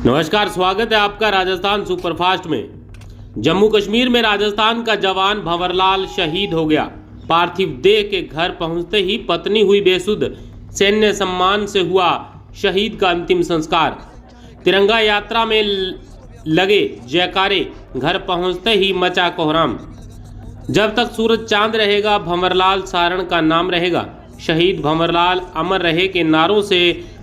नमस्कार, स्वागत है आपका राजस्थान सुपरफास्ट में। जम्मू कश्मीर में राजस्थान का जवान भंवरलाल शहीद हो गया। पार्थिव देह के घर पहुंचते ही पत्नी हुई बेसुध। सैन्य सम्मान से हुआ शहीद का अंतिम संस्कार। तिरंगा यात्रा में लगे जयकारे, घर पहुंचते ही मचा कोहराम। जब तक सूरज चांद रहेगा, भंवरलाल सारण का नाम रहेगा। शहीद भंवरलाल अमर रहे के नारों से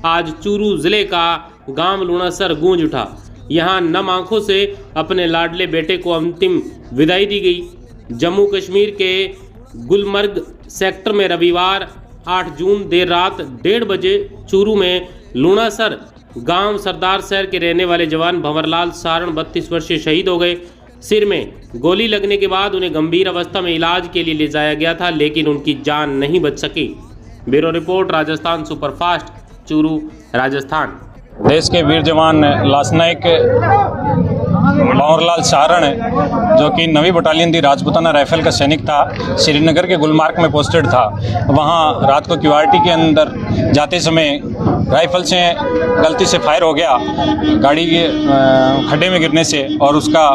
आज चूरू जिले का गांव लुणासर गूंज उठा। यहां नम आंखों से अपने लाडले बेटे को अंतिम विदाई दी गई। जम्मू कश्मीर के गुलमर्ग सेक्टर में रविवार 8 जून देर रात 1:30 बजे चूरू में लुणासर गांव सरदार शहर के रहने वाले जवान भंवरलाल सारण 32 वर्षीय शहीद हो गए। सिर में गोली लगने के बाद उन्हें गंभीर अवस्था में इलाज के लिए ले जाया गया था, लेकिन उनकी जान नहीं बच सकी। Bureau report, Rajasthan superfast, Churu, Rajasthan. देश के वीर जवान लांसनायक भंवरलाल सारण जो कि 9वीं बटालियन दी राजपूताना राइफल का सैनिक था, श्रीनगर के गुलमर्ग में पोस्टेड था। वहां रात को क्यूआरटी के अंदर जाते समय राइफल से गलती से फायर हो गया, गाड़ी के खड्डे में गिरने से, और उसका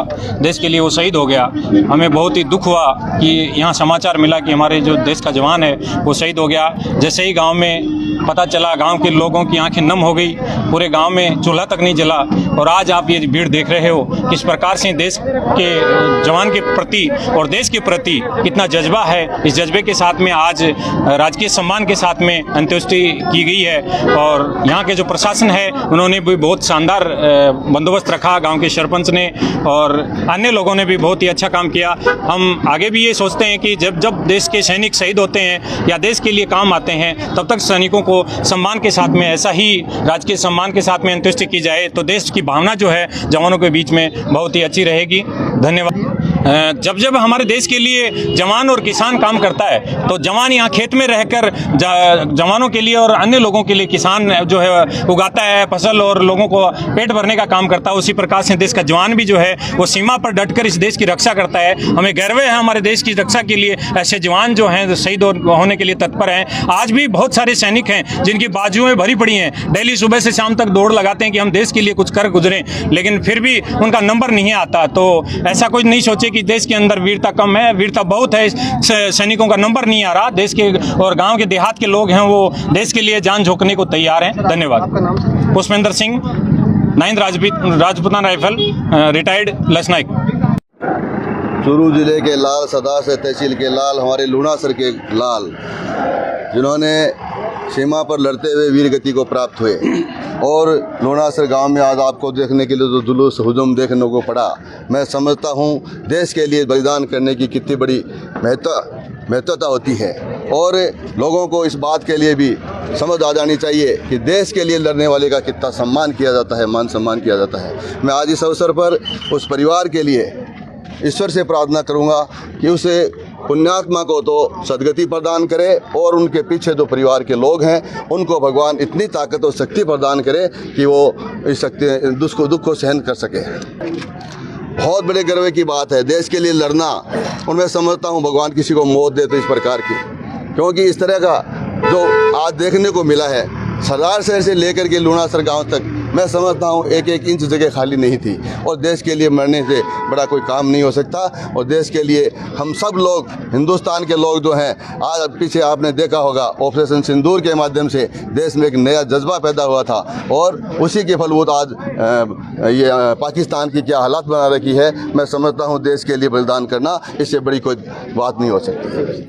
देश के लिए वो शहीद हो गया। हमें बहुत ही दुख हुआ कि यहाँ समाचार मिला कि हमारे जो देश का जवान है वो शहीद हो गया। जैसे ही गांव में पता चला, गांव के लोगों की आंखें नम हो गई। पूरे गांव में चूल्हा तक नहीं जला। और आज आप ये भीड़ देख रहे हो किस प्रकार से देश के जवान के प्रति और देश के प्रति कितना जज्बा है। इस जज्बे के साथ में आज राजकीय सम्मान के साथ में अंत्येष्टि की गई है। और यहाँ के जो प्रशासन है उन्होंने भी बहुत शानदार बंदोबस्त रखा, गांव के सरपंच ने और अन्य लोगों ने भी बहुत ही अच्छा काम किया। हम आगे भी ये सोचते हैं कि जब जब देश के सैनिक शहीद होते हैं या देश के लिए काम आते हैं, तब तक सैनिकों को सम्मान के साथ में, ऐसा ही राजकीय सम्मान के साथ में अंत्येष्टि की जाए तो देश की भावना जो है जवानों के बीच में बहुत ही अच्छी रहेगी। धन्यवाद। जब जब हमारे देश के लिए जवान और किसान काम करता है तो जवान यहाँ खेत में रहकर जवानों के लिए और अन्य लोगों के लिए किसान जो है उगाता है फसल और लोगों को पेट भरने का काम करता है। उसी प्रकार से देश का जवान भी जो है वो सीमा पर डटकर इस देश की रक्षा करता है। हमें गर्व है हमारे देश की रक्षा के लिए ऐसे जवान जो हैं शहीद होने के लिए तत्पर हैं। आज भी बहुत सारे सैनिक हैं जिनकी बाजुएं भरी पड़ी हैं, डेली सुबह से शाम तक दौड़ लगाते हैं कि हम देश के लिए कुछ कर गुजरें, लेकिन फिर भी उनका नंबर नहीं आता। तो ऐसा कुछ नहीं सोचे कि देश के अंदर वीरता कम है, वीरता बहुत है। सैनिकों का नंबर नहीं आ रहा। देश के और गांव के देहात के लोग हैं वो देश के लिए जान झोंकने को तैयार हैं। धन्यवाद। Pushpendra Singh, 9th Rajputana rifle, retired lance naik. Churu जिले के लाल, सरदार से तहसील के लाल, हमारे लुणासर के लाल, जिन्होंने सीमा पर लड़ते हुए वीर गति को प्राप्त हुए। और लुणासर गांव में आज आपको देखने के लिए जो जुलूस हुजूम देखने को पड़ा, मैं समझता हूं देश के लिए बलिदान करने की कितनी बड़ी महत्वता होती है। और लोगों को इस बात के लिए भी समझ आ जानी चाहिए कि देश के लिए लड़ने वाले का कितना सम्मान किया जाता है, मान सम्मान किया जाता है। मैं आज इस अवसर पर उस परिवार के लिए ईश्वर से प्रार्थना करूंगा कि उसे पुण्यात्मा को तो सदगति प्रदान करे और उनके पीछे जो परिवार के लोग हैं उनको भगवान इतनी ताकत और शक्ति प्रदान करे कि वो इस शक्ति दुख को सहन कर सके। बहुत बड़े गर्व की बात है देश के लिए लड़ना। और मैं समझता हूँ भगवान किसी को मौत दे तो इस प्रकार की, क्योंकि इस तरह का जो आज देखने को मिला है, सरदार शहर से लेकर के लुणासर गांव तक, मैं समझता हूँ एक एक इंच जगह खाली नहीं थी। और देश के लिए मरने से बड़ा कोई काम नहीं हो सकता। और देश के लिए हम सब लोग, हिंदुस्तान के लोग जो हैं, आज पीछे आपने देखा होगा ऑपरेशन सिंदूर के माध्यम से देश में एक नया जज्बा पैदा हुआ था और उसी के फलवूत आज ये पाकिस्तान की क्या हालात बना रखी है। मैं समझता हूँ देश के लिए बलिदान करना, इससे बड़ी कोई बात नहीं हो सकती।